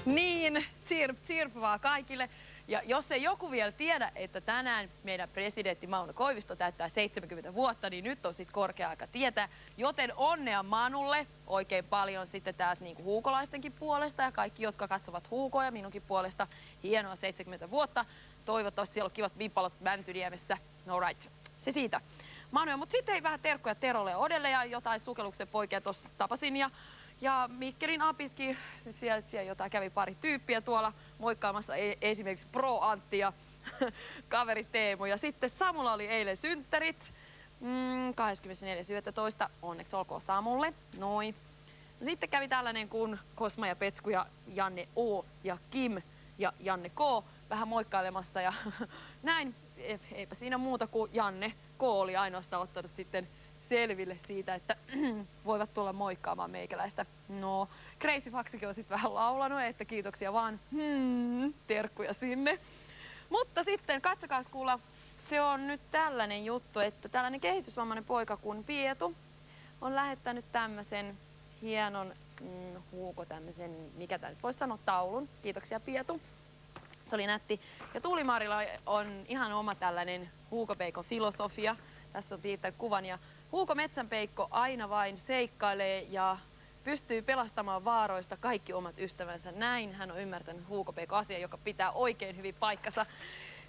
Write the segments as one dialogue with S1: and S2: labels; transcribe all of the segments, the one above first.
S1: Niin, tsirp tsirp vaan kaikille. Ja jos ei joku vielä tiedä, että tänään meidän presidentti Mauno Koivisto täyttää 70 vuotta, niin nyt on sitten korkea aika tietää. Joten onnea Manulle oikein paljon sitten täältä niinku huukolaistenkin puolesta ja kaikki, jotka katsovat huukoja minunkin puolesta. Hienoa 70 vuotta. Toivottavasti siellä on kivat vimpalot Mäntyniemessä. No right, se siitä. Manu, mutta sitten vähän terkkuja Terolle ja Odelle ja jotain sukelluksen poikia tuossa tapasin. Ja Mikkelin apitkin, siellä jotain kävi pari tyyppiä tuolla moikkaamassa esimerkiksi Pro Antti ja kaveri Teemu. Ja sitten Samulla oli eilen synttärit, 24.11. Onneksi olkoon Samulle, noin. No sitten kävi tällainen kuin Kosma ja Petsku ja Janne O ja Kim ja Janne K vähän moikkailemassa ja näin. Eipä siinä muuta kuin Janne K oli ainoastaan ottanut sitten selville siitä, että voivat tulla moikkaamaan meikäläistä. No, Crazy Faxikin on sitten vähän laulanut, että kiitoksia vaan, terkkuja sinne. Mutta sitten, katsokaas kuulla, se on nyt tällainen juttu, että tällainen kehitysvammainen poika kuin Pietu on lähettänyt tämmöisen hienon huuko, tämmöisen, mikä tää nyt voisi sanoa, taulun. Kiitoksia Pietu. Se oli nätti. Ja Tuulimaarilla on ihan oma tällainen huukopeikon filosofia. Tässä on piirtänyt kuvan ja Huuko Metsänpeikko aina vain seikkailee ja pystyy pelastamaan vaaroista kaikki omat ystävänsä. Näin hän on ymmärtänyt huukopeikon asian, joka pitää oikein hyvin paikkansa.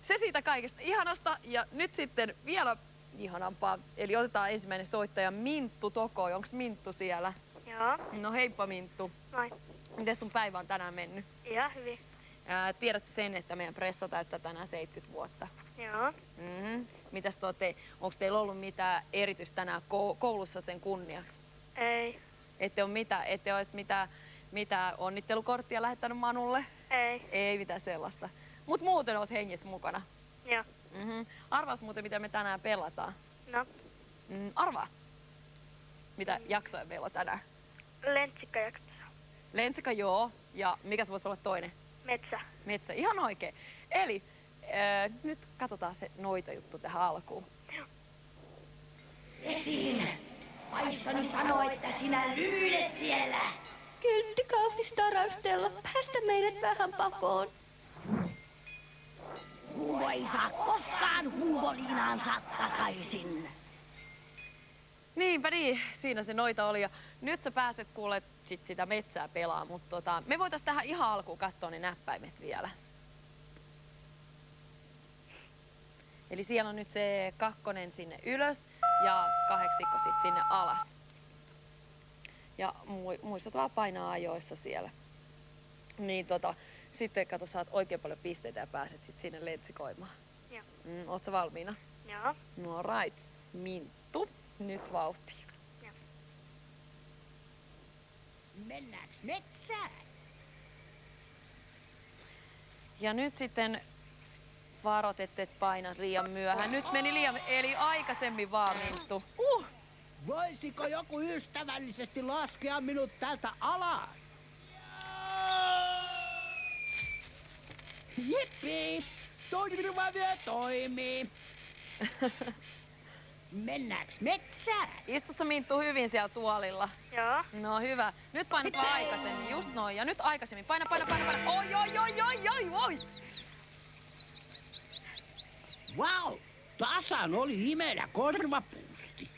S1: Se siitä kaikesta ihanasta ja nyt sitten vielä ihanampaa. Eli otetaan ensimmäinen soittaja Minttu Tokoi. Onks Minttu siellä?
S2: Joo.
S1: No heippa Minttu.
S2: Moi.
S1: Miten sun päivä on tänään mennyt?
S2: Ihan hyvin.
S1: Tiedätkö sen, että meidän pressa täyttää tänään 70 vuotta?
S2: Joo.
S1: Mitäs onko teillä ollut mitään erityistä tänään koulussa sen kunniaksi?
S2: Ei.
S1: Ette olisi mitään onnittelukorttia lähettänyt Manulle?
S2: Ei.
S1: Ei mitään sellaista. Mut muuten oot hengissä mukana?
S2: Joo.
S1: Arvaas muuten, mitä me tänään pelataan?
S2: No.
S1: Arvaa. Mitä jaksoja meillä on tänään?
S2: Lentsikkajakso.
S1: Lentsikka, joo. Ja mikä se voisi olla toinen?
S2: Metsä.
S1: Metsä, ihan oikein. Eli nyt katsotaan se noitojuttu tähän alkuun.
S3: Esiin! Paistoni sanoo, että sinä lymyilet siellä.
S4: Kiltti kaunis tarastella, päästä meidät vähän pakoon.
S3: Huumo ei saa koskaan huumoliinaansa takaisin.
S1: Niinpä niin, siinä se noita oli ja nyt sä pääset kuule sitä metsää pelaa, mutta me voitais tähän ihan alkuun katsoa ne näppäimet vielä. Eli siellä on nyt se 2 sinne ylös ja 8 sit sinne alas. Ja muistat vaan painaa ajoissa siellä. Niin sitten kato, saat oikein paljon pisteitä ja pääset sit sinne lentsikoimaan.
S2: Joo.
S1: Oot sä valmiina?
S2: Joo.
S1: No right. Minttu, nyt vauhtiin.
S2: Joo.
S3: Mennäänkö metsään?
S1: Ja nyt sitten varot, et paina liian myöhään. Nyt meni liian, eli aikaisemmin vaan Minttu.
S5: Voisiko joku ystävällisesti laskea minut täältä alas? Jippi! Toimiva vielä toimii.
S3: Mennäänkö metsään?
S1: Istut sä Minttu hyvin siellä tuolilla?
S2: Joo.
S1: No hyvä. Nyt painat vaan aikaisemmin, just noin. Ja nyt aikaisemmin. Paina. Oi!
S5: Wow! Tasan oli imelä korvapuusti.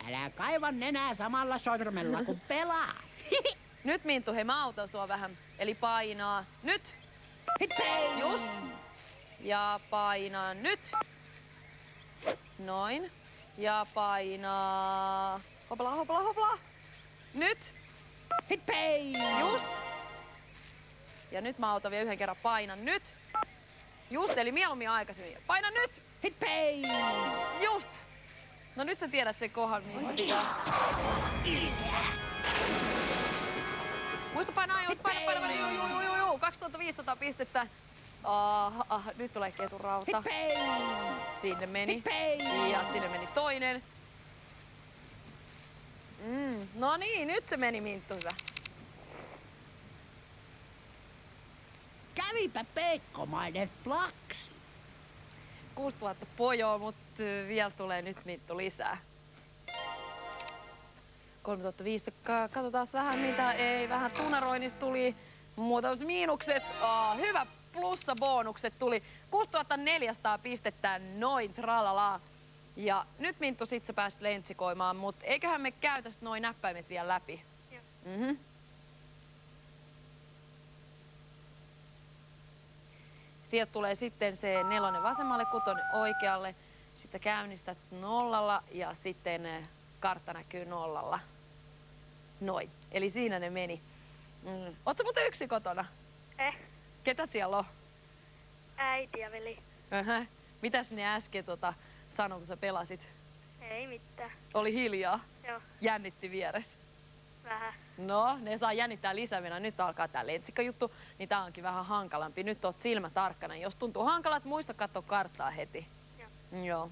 S5: Älä kaiva nenää samalla sormella kun pelaa.
S1: Nyt Minttu, hei mä autan sua vähän. Eli painaa nyt.
S5: Hippei!
S1: Just. Ja painaa nyt. Noin. Ja painaa. Hopla. Nyt.
S5: Hippei!
S1: Just. Ja nyt mä autan vielä yhden kerran. Paina nyt. Just, eli mieluummin aikaisemmin. Paina nyt.
S5: Hippei!
S1: Just. No nyt sä tiedät sen kohan, missä pitää. Muista painaa ajoissa. Paina. Juu. 2500 pistettä. Nyt tulee keturauta.
S5: Hippei!
S1: Sinne meni.
S5: Hippei!
S1: Ja sinne meni toinen. No niin, nyt se meni Minttunsa.
S5: Kävipä peikkomainen flaks.
S1: 6000 pojoa, mutta vielä tulee nyt Minttu lisää. 3500. Katsotaan vähän mitä ei. Vähän tunaroinnista tuli. Muutamat miinukset. Hyvä plussa bonukset tuli. 6400 pistettä noin tralalaa. Ja nyt Minttu sit sä pääsit lentsikoimaan, mutta eiköhän me käytäs noin näppäimet vielä läpi.
S2: Joo.
S1: Sieltä tulee sitten se 4 vasemmalle, 6 oikealle. Sitten käynnistät 0 ja sitten kartta näkyy 0. Noin. Eli siinä ne meni. Ootko muuten yksi kotona? Ketä siellä on?
S2: Äiti ja veli.
S1: Mitäs ne äsken sanoi, kun sä pelasit?
S2: Ei mitään.
S1: Oli hiljaa.
S2: Joo,
S1: Jännitti vieressä.
S2: vähän.
S1: No, ne saa jännittää lisävenä. Nyt alkaa tää lentsikkajuttu, niin tää onkin vähän hankalampi. Nyt oot silmä tarkkana. Jos tuntuu hankalat, muista katsoa karttaa heti. Joo.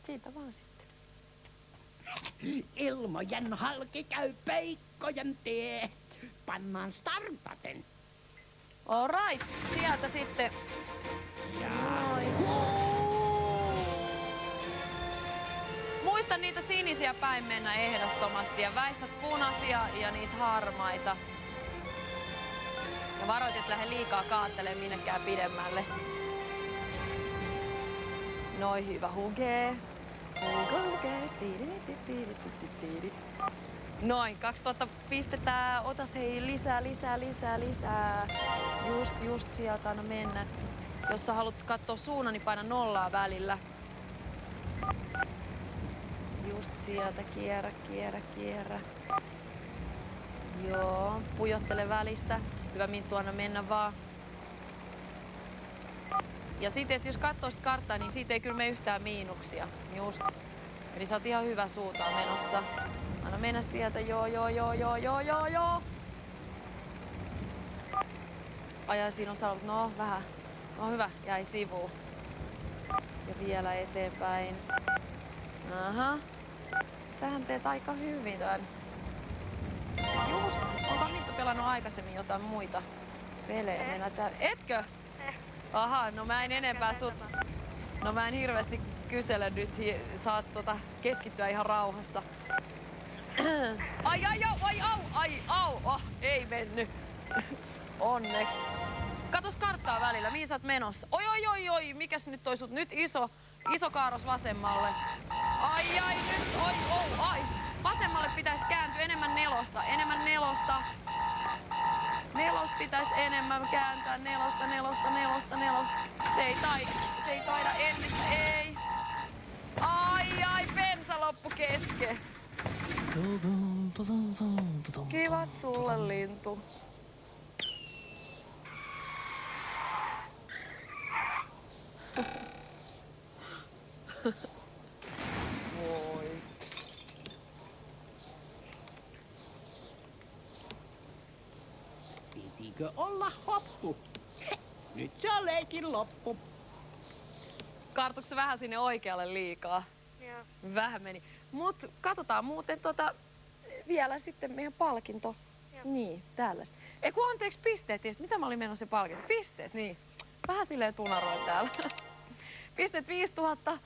S1: Siitä vaan sitten.
S5: Ilmojen halki käy peikkojen tie. Pannaan startaten.
S1: All right. Sieltä sitten. Noin. Muista niitä sinisiä päin mennä ehdottomasti ja väistät punaisia ja niitä harmaita. Ja varoit, et lähde liikaa kaattelemaan minnekään pidemmälle. Noin, hyvä hugee. Hugee. Noin, 2000 pistettä. Otas hei lisää. Just sieltä aina mennä. Jos sä haluat katsoa suunnan, niin paina 0 välillä. Just sieltä, kierrä. Joo, pujottele välistä. Hyvä Minttu, anna mennä vaan. Ja sitten, että jos katsoo sit karttaa, niin siitä ei kyllä mene yhtään miinuksia. Just. Eli sä oot ihan hyvä suuntaan menossa. Anna mennä sieltä, joo. Ajaa, siinä on saanut, no vähän. No hyvä, jäi sivuun. Ja vielä eteenpäin. Aha. Sähän teet aika hyvin tän. Just. Onko Minttu pelannut aikaisemmin jotain muita pelejä? Etkö? Aha, no mä en enempää sut. No mä en hirveästi kysele nyt. Saat keskittyä ihan rauhassa. Au. Oh, ei mennyt. Onneksi. Katos karttaa välillä, mihin sä oot menossa. Oi, mikäs nyt toi sut? Nyt iso kaaros vasemmalle. Ai, nyt, ai. Vasemmalle pitäisi kääntyä enemmän nelosta. Nelosta pitäisi enemmän kääntää. Nelosta. Se ei taida ennen, ei. Ai, bensa loppu kesken. Kivat sulle, lintu. Voi.
S5: Pitikö olla hoppu? Nyt se on leikin loppu.
S1: Kartuuko se vähän sinne oikealle liikaa?
S2: Joo.
S1: Vähän meni. Mut katsotaan muuten vielä sitten meidän palkinto.
S2: Joo.
S1: Niin, tällaista. Eiku anteeksi, pisteet. Mitä mä olin menossa se palkinto? Pisteet, niin. Vähän silleen tunaroin täällä. Pisteet 5000.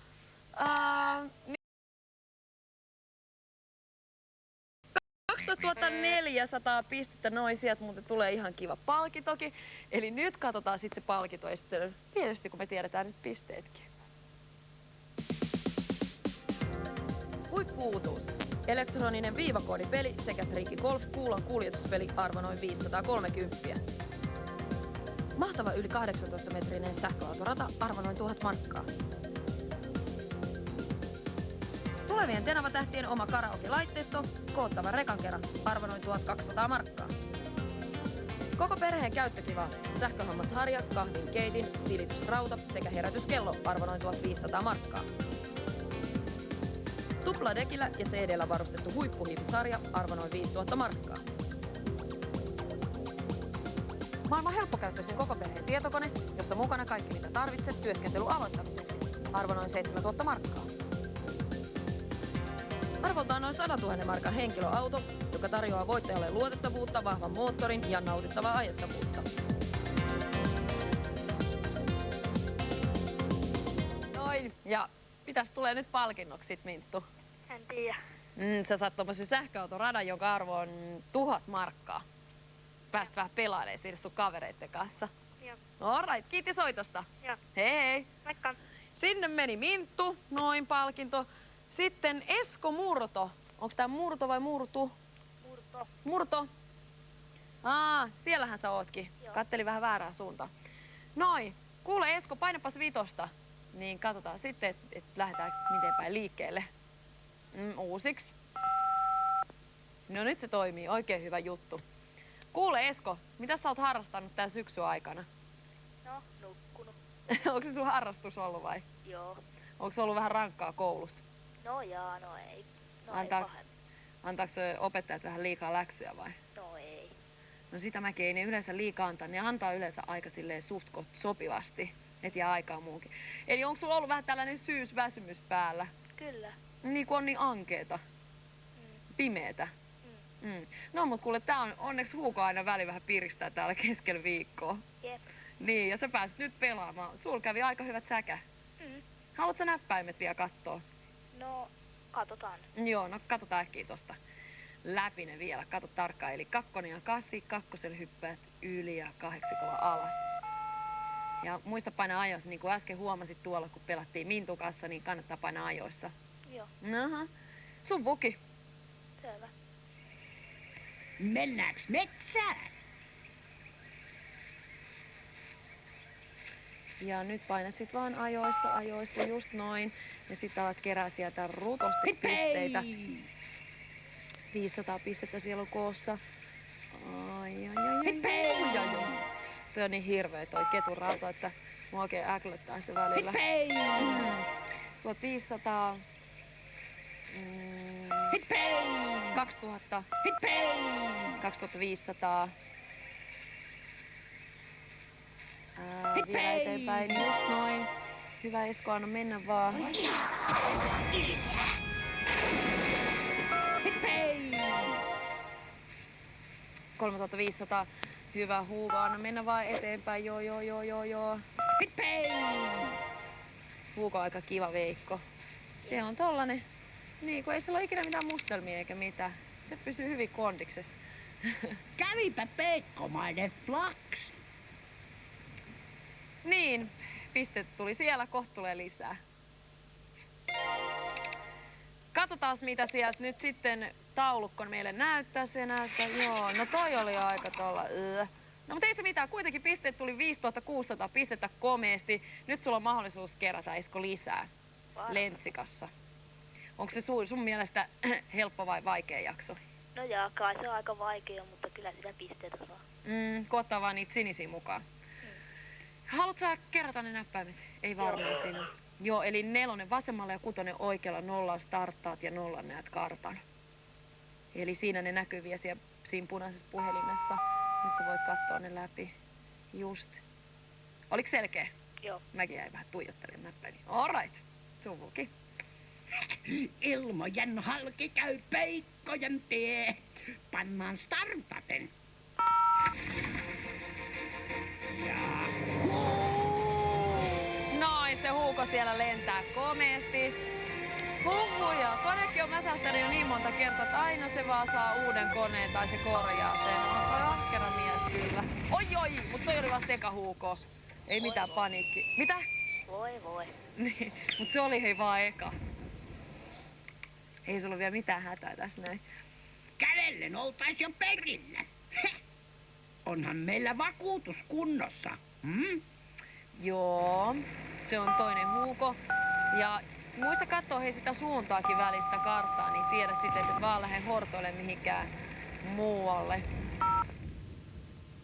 S1: 12 400 pistettä, noin sieltä muuten tulee ihan kiva palkintokin. Eli nyt katsotaan sitten se palkintoesittely. Tietysti kun me tiedetään nyt pisteetkin. Huippu-uutuus. Elektroninen viivakoodipeli sekä Tricky Golf kuulan kuljetuspeli arvo noin 530. Mahtava yli 18-metrinen sähköautorata arvo noin 1000 markkaa. Tulevien Tenava-tähtien oma karaoke-laitteisto, koottava rekankera, arvo noin 1200 markkaa. Koko perheen käyttökiva, sähköhammasharja, kahvin keitin, silitysrauta sekä herätyskello, arvo noin 1500 markkaa. Tupladekillä ja CD-llä varustettu huippuhiivisarja, arvo noin 5000 markkaa. Maailman helppokäyttöisin koko perheen tietokone, jossa mukana kaikki mitä tarvitset työskentelyn aloittamiseksi, arvo noin 7000 markkaa. Arvoltaan noin 100 000 markan henkilöauto, joka tarjoaa voittajalle luotettavuutta, vahvan moottorin ja nautittavaa ajettavuutta. Noin, ja mitäs tulee nyt palkinnoksi sit, Minttu?
S2: En tiedä.
S1: Sä saat tommosen sähköautoradan, jonka arvo on 1000 markkaa. Pääst vähän pelailemaan siinä sun kavereitten kanssa.
S2: Joo.
S1: Alright, kiitti soitosta.
S2: Joo.
S1: Hei hei.
S2: Moikka.
S1: Sinne meni Minttu, noin palkinto. Sitten Esko Murto. Onks tää Murto vai Murtu?
S2: Murto.
S1: Murto. Siellähän sä ootkin.
S2: Joo.
S1: Kattelin vähän väärää suuntaan. Noin. Kuule Esko, painapas 5. Niin katsotaan sitten, et lähdetäänkö miten päin liikkeelle. Uusiksi. No nyt se toimii. Oikein hyvä juttu. Kuule Esko, mitä sä oot harrastanut tän syksyn aikana?
S2: No, nukkunut.
S1: Onko se sun harrastus ollut vai?
S2: Joo.
S1: Onko se ollut vähän rankkaa koulussa?
S2: No jaa, no ei. No
S1: Antaaks,
S2: ei pahemmin.
S1: antaaks opettajat vähän liikaa läksyjä vai?
S2: No ei.
S1: No sitä mäkin ei ne yleensä liikaa antaa. Ne antaa yleensä aika silleen suht koht sopivasti. Et jää aikaa muukin. Eli onko sulla ollut vähän tällainen syysväsymys päällä?
S2: Kyllä.
S1: Niin kuin on niin ankeeta. Pimeetä. No mut kuule, tää on onneksi Huuko aina väli vähän piristää täällä keskellä viikkoa.
S2: Jep.
S1: Niin, ja sä pääsit nyt pelaamaan. Sul kävi aika hyvät säkä. Haluatko näppäimet vielä kattoo?
S2: No, katsotaan.
S1: Joo, no katsotaan äkkiä tosta läpi ne vielä. Kato tarkkaan. Eli 2 ja 8, 2 hyppäät yli ja 8 alas. Ja muista painaa ajoissa, niin kuin äsken huomasit tuolla, kun pelattiin Mintun kanssa, niin kannattaa painaa ajoissa.
S2: Joo.
S1: Aha. Sun vuki.
S2: Selvä.
S5: Mennäänkö metsään?
S1: Ja nyt painat sit vaan ajoissa, just noin. Ja sit alat kerää sieltä rutosti pisteitä. 500 pistettä siellä on koossa. Ai. Toi on niin hirveä toi ketun rauta, että mua oikein äklöttää se välillä. Tuot 500. 2000. 2500. Vielä eteenpäin, just noin. Hyvä Esko, anna mennä vaan. 3500. Hyvä Huuko, anna mennä vaan eteenpäin. Joo. Huuko aika kiva veikko. Se on tollanen. Niin, kun ei sillä ole ikinä mitään mustelmia eikä mitään. Se pysyy hyvin kondiksessa.
S5: Kävipä peikkomainen flaks.
S1: Niin, pistet tuli siellä, kohta tulee lisää. Katsotaan mitä sieltä nyt sitten taulukko meille näyttää. Se näyttää, joo, no toi oli aika tolla. No mutta ei se mitään, kuitenkin pisteet tuli 5600 pistettä komeesti. Nyt sulla on mahdollisuus kerätä Esko lisää Lentsikassa. Onko se sun mielestä helppo vai vaikea jakso?
S2: No jaa, kai se on aika vaikea, mutta kyllä sitä pisteitä saa.
S1: Koottaa vaan niitä sinisiä mukaan. Haluatko sä kerätä ne näppäimet? Ei varmaan siinä. Joo, eli 4 vasemmalla ja 6 oikealla 0 starttaat ja 0 näet kartan. Eli siinä ne näkyy vielä siinä punaisessa puhelimessa. Nyt sä voit katsoa ne läpi. Just. Oliko selkeä?
S2: Joo.
S1: Mäkin jäin vähän tuijottelemaan näppäimiä. Alright. Suvuki.
S5: Ilmojen halki käy peikkojen tie. Pannaan startaten. Ja
S1: Noin, se Huuko siellä lentää komeesti. Huhuja, konekin on mäsähtänyt jo niin monta kertaa, että aina se vaan saa uuden koneen tai se korjaa sen. On toi ahkera mies kyllä. Oi, mutta toi oli vasta eka Huuko. Ei mitään paniikki. Mitä?
S2: Voi.
S1: Niin, mut se oli hei vaan eka. Ei sulla vielä mitään hätää tässä näin.
S5: kävellen oltais jo perillä. Onhan meillä vakuutus kunnossa.
S1: Joo, se on toinen Huuko. Ja muista katsoa hei sitä suuntaakin välistä karttaa, niin tiedät sitten, että et vaan lähde hortoille mihinkään muualle.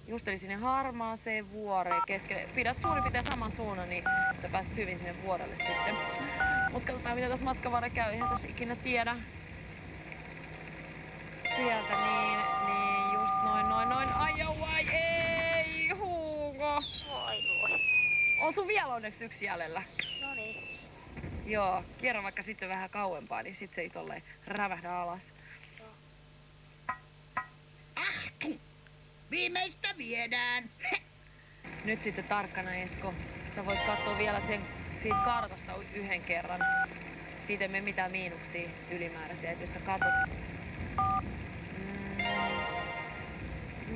S1: Just eli sinne harmaaseen vuoreen keskelle. Pidät suurin piirtein saman suunnan, niin sä pääset hyvin sinne vuorelle sitten. Mut katsotaan mitä tässä matkan varrella käy, eihän tässä ikinä tiedä. Sieltä niin just noin. Ai ei, Huuko.
S2: Voi.
S1: On sun vielä onneksi yksi jäljellä.
S2: No niin.
S1: Joo, kierrä vaikka sitten vähän kauempaa, niin sit se ei tolleen rävähdä alas.
S5: Ahtu! Viimeistä viedään.
S1: Nyt sitten tarkkana Esko. Sä voit katsoa vielä siitä kartasta yhden kerran. Siitä ei mene mitään miinuksia ylimääräisiä, et jos sä katot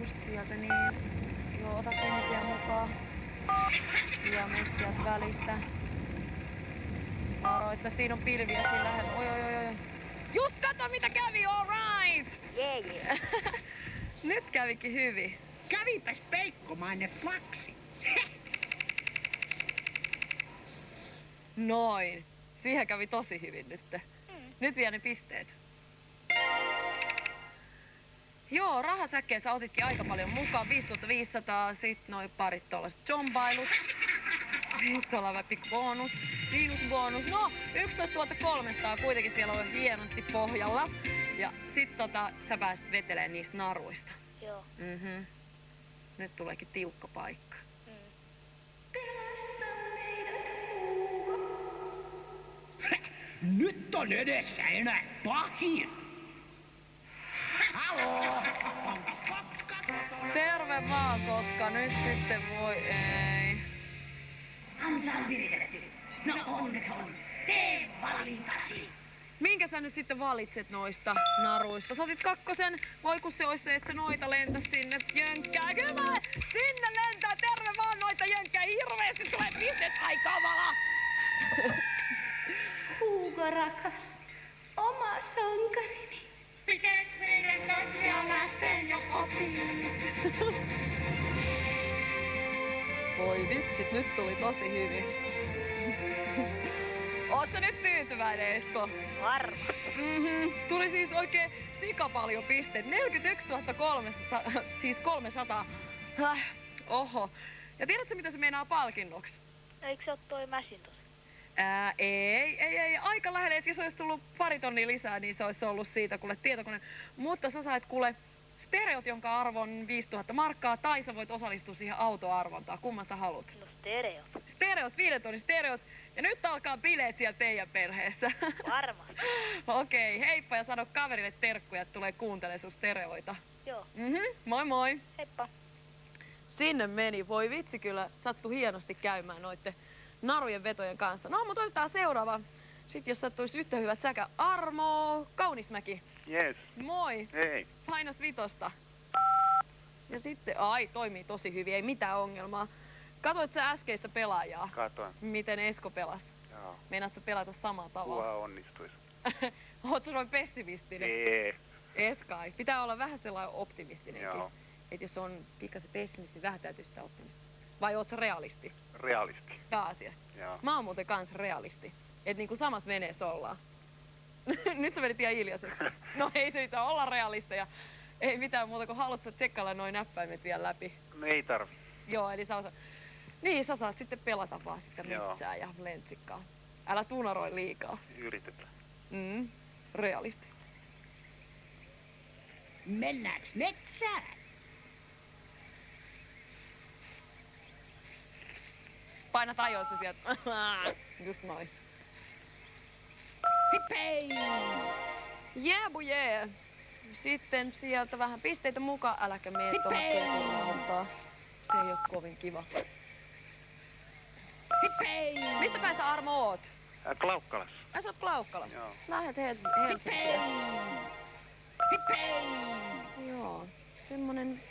S1: just sieltä, niin joo, ota sinisiä mukaan ja mene sieltä välistä. Varo, että siinä on pilviä siinä lähellä. Oi. Just kato mitä kävi, alright!
S2: Yeah.
S1: Nyt kävikin hyvin.
S5: Kävipäs peikkomainen flaksi.
S1: Noin. Siihen kävi tosi hyvin nyt. Nyt vielä ne pisteet. Joo, rahasäkkeen sä otitkin aika paljon mukaan. 5500, sit noin parit tollaset jombailut. Sitten ollaan vähän pikku bonus, miinusbonus. No, 11 300 kuitenkin siellä on hienosti pohjalla. Ja sit sä pääset veteleen niistä naruista.
S2: Joo.
S1: Nyt tuleekin tiukka paikka.
S5: Nyt on edessä enää pahin. Haloo!
S1: Terve vaan, Kotka. Nyt sitten voi ei.
S3: Ansa on viritetty. No onneton. Tee valintasi.
S1: Minkä sä nyt sitten valitset noista naruista? Sä otit kakkosen. Voi kun se olisi se, että se noita lentä sinne jönkkää. Kyllä! Sinne lentää! Terve vaan noita jönkkää! Hirveesti tulee pisteet! Ai kamala!
S4: Hugo rakas, oma sankarini.
S3: Miten meidän kasvia lähtee jo kopiin?
S1: Voi vitsit, nyt tuli tosi hyvin. Oot sä nyt tyytyväinen, Esko?
S2: Varma.
S1: Tuli siis oikein sika paljon pisteet. 41 300, siis 300. Oho. Ja tiedätkö mitä se meinaa palkinnoksi?
S2: Eikö se ole toi Macintosh?
S1: Ei. Aika lähelle, että jos olisi tullut 2 tonnia lisää, niin se olisi ollut siitä kuule tietokone. Mutta sä sait kuule stereot, jonka arvo on 5000 markkaa, tai sä voit osallistua siihen autoarvontaan. Kumman sä haluat?
S2: No stereot.
S1: Stereot, 5 tonnin stereot. Ja nyt alkaa bileet siellä teidän perheessä.
S2: Varma.
S1: Okei, heippa ja sano kaverille terkkuja, että tulee kuuntelemaan sun stereoita.
S2: Joo.
S1: Moi moi.
S2: Heippa.
S1: Sinne meni. Voi vitsi kyllä, sattu hienosti käymään noitte narujen vetojen kanssa. No, mutta otetaan seuraava. Sitten jos sattuisi yhtä hyvät säkä. Armo Kaunismäki.
S6: Jes,
S1: Moi.
S6: hei.
S1: Painas 5. Ja sitten, toimii tosi hyvin, ei mitään ongelmaa. Katoit sä äskeistä pelaajaa?
S6: Katoin.
S1: Miten Esko pelasi?
S6: Joo.
S1: Meinaat sä pelata samalla tavalla?
S6: Kuva onnistuisi.
S1: Oot sä noin pessimistinen?
S6: Ei.
S1: Et kai. Pitää olla vähän sellainen optimistinenkin.
S6: Joo.
S1: Et jos on pikkasen pessimisti, vähän täytyy sitä optimista. Vai oot sä realisti?
S6: Realisti.
S1: Pääasiassa.
S6: Joo.
S1: Mä oon muuten kans realisti. Et niinku samassa veneessä ollaan. Nyt sä menit ihan hiljaiseksi. No ei se mitään, olla realisteja. Ei mitään muuta kuin haluat sä tsekkailla noin näppäimet vielä läpi.
S6: No ei tarvi.
S1: Joo, eli sä saat sitten pelata vaan sitä
S6: Joo.
S1: metsää ja lentsikkaa. Älä tunaroi liikaa.
S6: Yritetään.
S1: Realisti.
S5: Mennäänkö metsään?
S1: Painat ajoissa sieltä. Just noin.
S5: Hippei!
S1: Yeah, boy, yeah. Sitten sieltä vähän pisteitä mukaan. Äläkä mene tuohon
S5: Hippei!
S1: ketunautaa. Se ei oo kovin kiva.
S5: Hippei!
S1: Mistä päin sä Armo oot?
S6: Klaukkalassa.
S1: Ai sä oot Klaukkalasta.
S6: Joo.
S1: Lähet
S5: Hippei!
S1: Helsinkiin.
S5: Hippei!
S1: Joo. Semmonen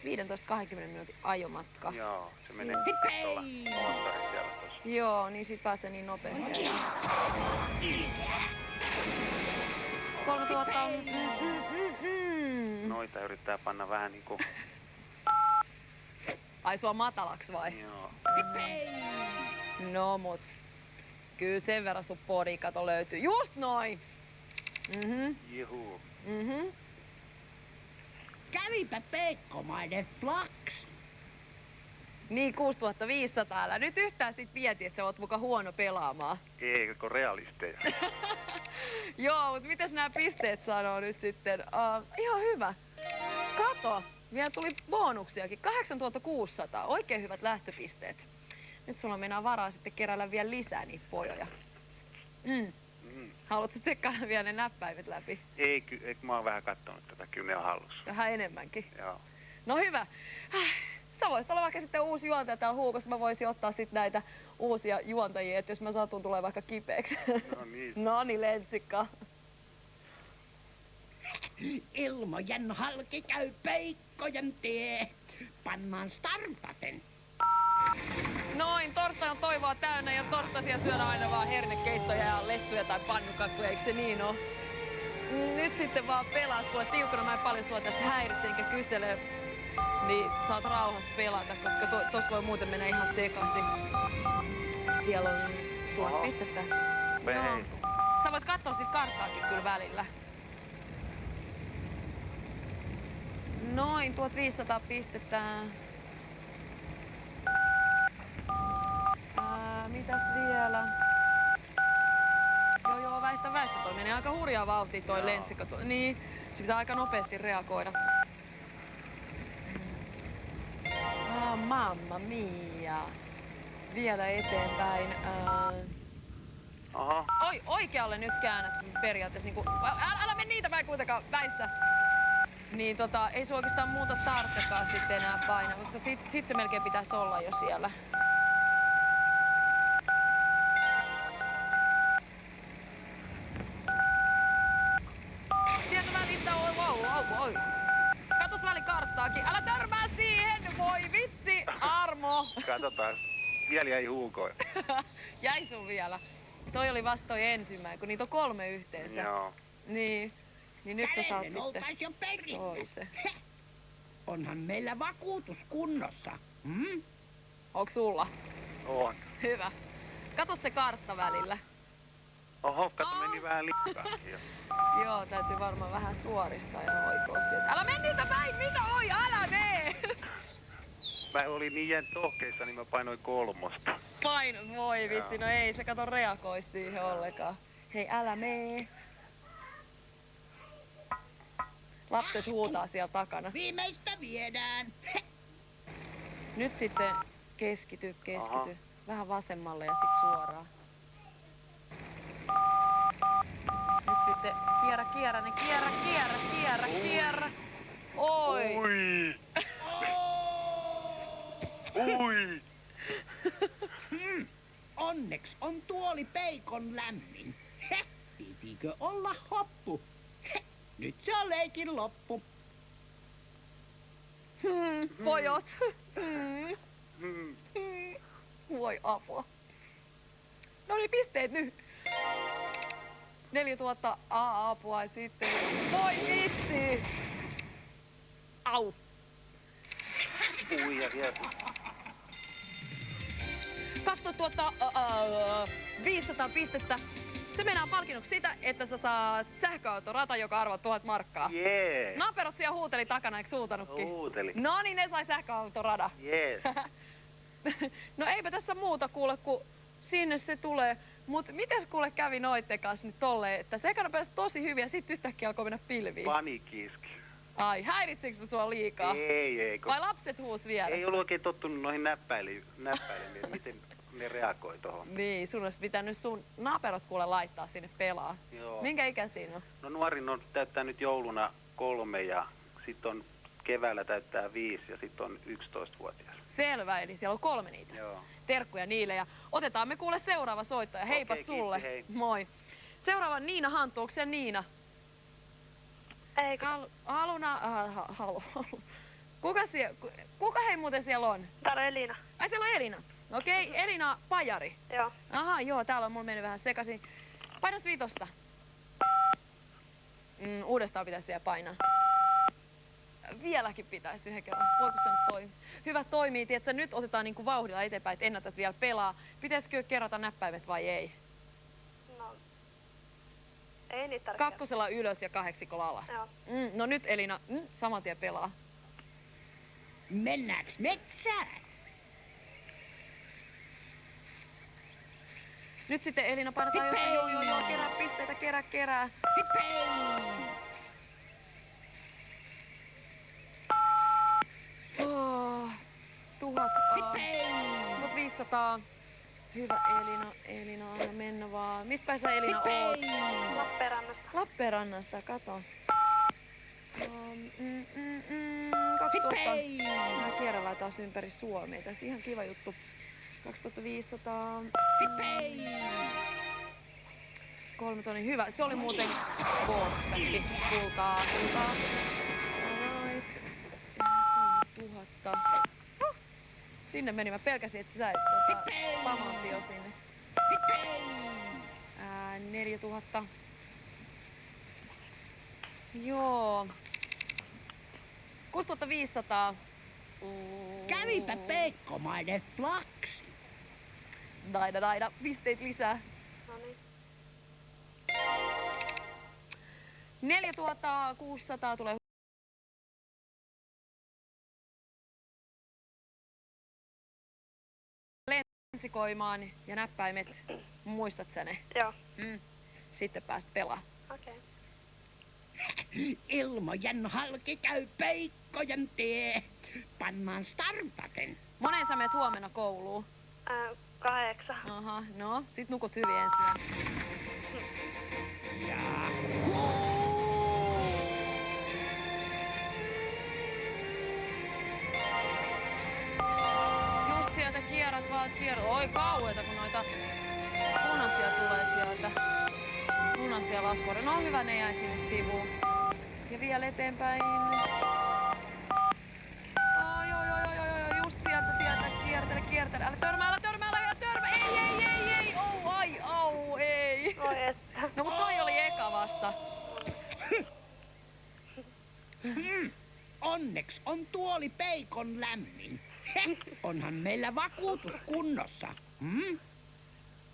S1: 15-20 minuutin ajomatka.
S6: Joo, se menee
S5: Hippei!
S6: tuolla moottorissa siellä tossa.
S1: Joo, niin sit pääsee niin nopeasti. 3000 on...
S6: Noita yrittää panna vähän niinku...
S1: Ai sua matalaks vai?
S6: Joo.
S5: Hippei!
S1: No mut. Kyllä sen verran sun podikato löytyy. Just noin!
S6: Juhu.
S5: Kävipä peikkomainen flaks.
S1: Niin, 6500. Älä nyt yhtään sit mieti, että sä oot muka huono pelaamaan.
S6: Eikö realisteja?
S1: Joo, mut mitäs nämä pisteet sanoo nyt sitten? Ihan hyvä. Kato, vielä tuli bonuksiakin. 8600. Oikein hyvät lähtöpisteet. Nyt sulla mennään varaa sitten keräillä vielä lisää niitä pojoja. Haluatko tsekkailla vielä ne näppäimet läpi?
S6: Ei, mä oon vähän kattonut tätä, kyllä ne on hallussa.
S1: Vähän enemmänkin.
S6: Joo.
S1: No hyvä. sä voisit olla vaikka sitten uusi juontaja täällä Huukossa. Mä voisin ottaa sit näitä uusia juontajia, että jos mä satun tulee vaikka kipeäksi.
S6: No niin.
S1: Noni, Lentsikka.
S5: Ilmojen halki käy peikkojen tie. Pannaan startaten.
S1: Noin, torstai on toivoa täynnä ja torstaisia syödään aina vaan hernekeittoja ja lettuja tai pannukakkuja, eikö se niin oo? Nyt sitten vaan pelaat, kuule Tiukana mä en paljon sua tässä häiritse enkä kysele, niin saat rauhassa pelata, koska tossa voi muuten mennä ihan sekaisin. Siellä on tuhat pistettä. Joo. Sä voit katsoa sit karttaakin kyllä välillä. Noin, 1500 pistettä. Mitäs vielä? Joo, väistä. Toi menee aika hurjaa vauhtia toi Lentsikka. Niin, se pitää aika nopeasti reagoida. Mamma mia. Vielä eteenpäin.
S6: Aha.
S1: Oikealle nyt käännät periaatteessa. Niin älä mene niitä päin kuitenkaan, väistä. Niin ei sun oikeastaan muuta tarvitsekaan sitten enää painaa, koska sit se melkein pitäisi olla jo siellä. Sieltä välistä oi. Katos välikarttaakin. Älä törmää siihen! Voi vitsi! Armo!
S6: Katsotaan. Vielä jäi Huukoon.
S1: Jäi sun vielä. Toi oli vasta toi ensimmäinen, kun niitä on 3 yhteensä.
S6: Joo.
S1: Niin nyt sä saat sitten
S5: oltais jo perillä.
S1: toisen.
S5: Onhan meillä vakuutus kunnossa.
S1: Onks sulla?
S6: On.
S1: Hyvä. Kato se kartta välillä.
S6: Oho, kato meni vähän liikaakin jo.
S1: Joo, täytyy varmaan vähän suoristaa ja oikoa sieltä. Älä mene niitä päin! Mitä oi? Älä mene!
S6: Mä olin niin tohkeissa, niin mä painoin 3.
S1: Painot, voi vitsi. No ei se kato reagoi siihen ollenkaan. Hei, älä mee. Lapset huutaa siellä takana.
S5: Viimeistä viedään.
S1: Nyt sitten keskity.
S6: Aha.
S1: Vähän vasemmalle ja sit suoraan. Nyt sitten kierrä. Oi!
S6: Ui!
S5: Onneksi on tuoli peikon lämmin. Pitikö olla hoppu? Nyt se on leikin loppu.
S1: Pojot. Voi apua. No niin, pisteet nyt. 4000 apua ja sitten. Voi vitsi! Au!
S6: Ui ja vielä.
S1: 12 500 pistettä. Se mennään palkinnoksi sitä, että sä saat sähköautorata, joka arvaa 1000 markkaa.
S6: Jee!
S1: Naperot siellä huuteli takana, eikö huutanutkin?
S6: Huuteli.
S1: No niin, ne sai sähköautorada.
S6: Jees.
S1: No eipä tässä muuta kuule, kun sinne se tulee. Mut mites kuule kävi noitten kanssa nyt tolleen, että se ekana pääsi tosi hyvin ja sit yhtäkkiä alkoi mennä pilviin.
S6: Panikiski.
S1: Ai, häiritsikö mä sua liikaa?
S6: Ei.
S1: Vai lapset huus vieressä?
S6: Ei ollut oikein tottunut noihin näppäimiin, miten ne reagoi tohon.
S1: Niin, sun olisi pitänyt sun naperot kuule laittaa sinne pelaa.
S6: Joo.
S1: Minkä ikä siinä on?
S6: No nuorin on täyttää nyt jouluna 3 ja sitten on keväällä täyttää 5 ja sitten on 11-vuotias.
S1: Selvä, eli siellä on 3 niitä.
S6: Joo.
S1: Terkkuja niille ja otetaan me kuule seuraava soittaja. Heipat
S6: Okei,
S1: sulle.
S6: kiitti, hei.
S1: Moi. Seuraava Niina Hanttu, onko se Niina?
S2: Ei,
S1: Halu. Kuka hei muuten siellä on?
S2: täällä on Elina.
S1: Ai siellä on Elina. Okei, Elina Pajari.
S2: Joo.
S1: Aha, joo, täällä on mulla mennyt vähän sekaisin. Painas 5. Uudestaan pitäisi vielä painaa. Vieläkin pitäisi yhden kerran. Voiko se nyt toimia? Hyvä toimii, tietsä, nyt otetaan niinku vauhdilla eteenpäin, että ennätät vielä pelaa. Pitäisikö kerrata näppäimet vai ei?
S2: No, ei niitä tarvitse.
S1: 2 ylös ja 8 alas.
S2: Joo.
S1: No nyt Elina, saman tien pelaa.
S5: Mennäänkö metsään?
S1: Nyt sitten Elina painetaan jossain, joo, kerää pisteitä, kerää.
S5: Hipei!
S1: Oh, 1000,
S5: Hipei!
S1: 1500. Hyvä Elina, anna mennä vaan. Mistä päin sä Elina oot?
S2: Lappeenrannasta.
S1: Lappeenrannasta, kato. 2000.
S5: Hei!
S1: Mä kierrellään taas ympäri Suomea. Tässä ihan kiva juttu. 2500.
S5: Hei!
S1: 3 tonnia. Hyvä. Se oli muuten bonussäkki. Kultaa. Alright. 3000. Sinne meni. Mä pelkäsin, että sä et pamautti jo sinne. 4000. Joo. 6500.
S5: Kävipä peikkomainen flaksi.
S1: Daida. Pisteet lisää.
S2: No niin.
S1: 4600 tulee lensikoimaan ja näppäimet. Muistat sä ne?
S2: Joo.
S1: Sitten pääst pelaa.
S2: Okei.
S5: Ilmojen halki käy peikkojen tie. Pannaan startaten.
S1: Moneen sä menet huomenna kouluun?
S2: 8.
S1: Aha, no, sit nukut hyvin ensin.
S5: Ja
S1: Just sieltä kierrät vaan kierrät. Oi kauheeta, kun noita punaisia tulee sieltä. Punaisia laskuja. No hyvä, ne jäi sinne sivuun. Ja vielä eteenpäin. Oi, just sieltä. Kiertele. Älä törmää. Ei. Au, ei.
S2: Voi että.
S1: No mut toi oli eka vasta.
S5: Onneksi on tuoli peikon lämmin. Onhan meillä vakuutus kunnossa.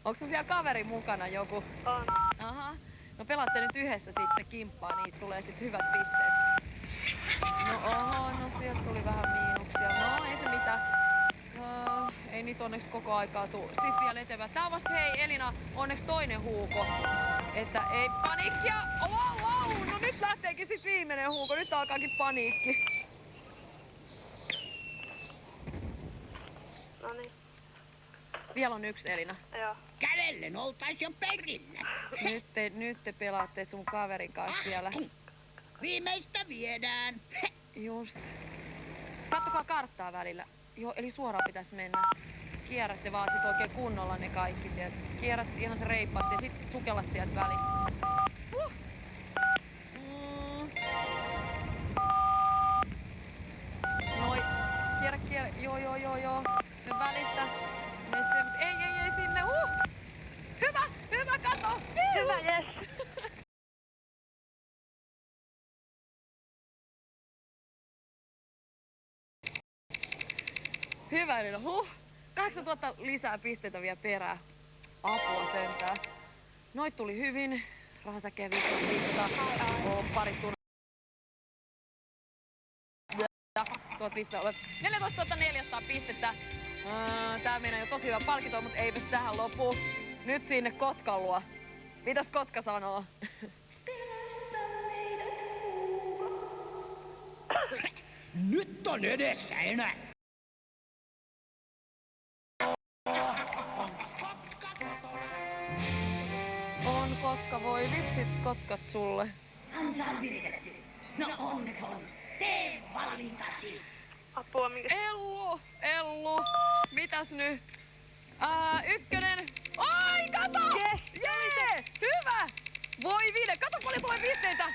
S1: Onko siellä kaveri mukana joku?
S2: On.
S1: Aha. No pelaatte nyt yhdessä sitten kimppaa, niin tulee sitten hyvät pisteet. No sieltä tuli vähän miinuksia. No ei se mitään. Ei niitä onneksi koko aikaa tuu. Sitten vielä eteenpäin. Tää on vasta hei Elina, onneksi toinen huuko. Että ei paniikkia. Wow. No nyt lähteekin sit viimeinen huuko. Nyt alkaakin paniikki.
S2: No niin.
S1: Vielä on yksi Elina.
S2: Joo.
S5: Kävellen oltais jo perillä.
S1: Nyt te pelaatte sun kaverin kanssa siellä.
S5: Viimeistä viedään.
S1: Just. Kattokaa karttaa välillä. Joo, eli suoraan pitäisi mennä. Kierrätte vaan sit oikein kunnolla ne kaikki sieltä. Kierrät ihan se reippaasti ja sit sukellat sieltä välistä. Noi. Kierrä. Joo. Ne välistä. Ei sinne. Hyvä, kato.
S2: Hyvä, jes.
S1: Hyvä, Elina. 8000 lisää pisteitä vielä perään. Apua sentään. Noit tuli hyvin. Rahasäkeä 5500. Parit 1500. 14 400 pistettä. Tää meinaa jo tosi hyvä palkinto, mutta eipä tähän lopu. Nyt sinne Kotkan luo. Mitäs Kotka sanoo?
S5: Nyt on edessä enää.
S1: On Kotka, voi vitsit Kotkat sulle.
S3: Ansa on viritetty. No onneton. Tee valintasi.
S2: Apua, minkä...
S1: Ellu! Mitäs nyt? Ykkönen. Ai, kato!
S2: Yes!
S1: Jee! Hyvä! Voi viide, kato paljon tulee pisteitä!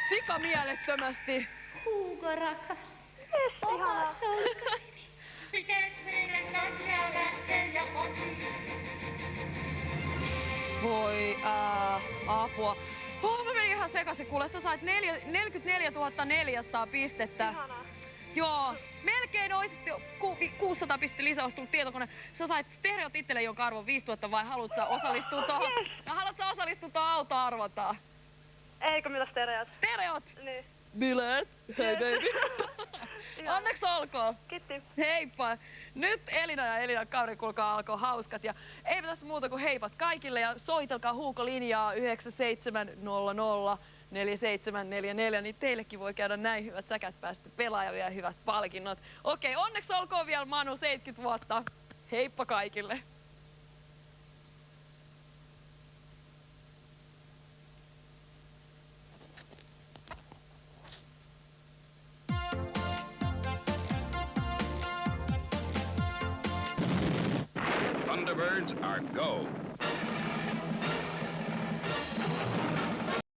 S1: Sika mielettömästi.
S4: Huuko rakas.
S2: Yes, ihanaa.
S1: Voi apua. Mä menin ihan sekaisin. Kuule, sä sait 44 400 pistettä.
S2: Ihanaa.
S1: Joo, melkein oisit 600 pistettä lisää, olisi tullut tietokone. Sä sait stereot itselle, jonka arvo 5000, vai haluat sä osallistua tuohon?
S2: Yes.
S1: Haluat sä osallistua tuohon autoarvontaan?
S2: Eikö mitä stereot?
S1: Stereot!
S2: Niin.
S1: Bileet! Hei baby! Onneksi olkoon!
S2: Kiitti.
S1: Heippa! Nyt Elina ja Elinan kauden kulkaa alkoi hauskat ja eipä tässä muuta kuin heipat kaikille ja soitelkaa huukolinjaa 9700 4744, niin teillekin voi käydä näin hyvät säkät päästä pelaamaan ja vielä hyvät palkinnot. Okei, onneksi olkoon vielä Manu 70 vuotta. Heippa kaikille!
S7: Thunderbirds are go.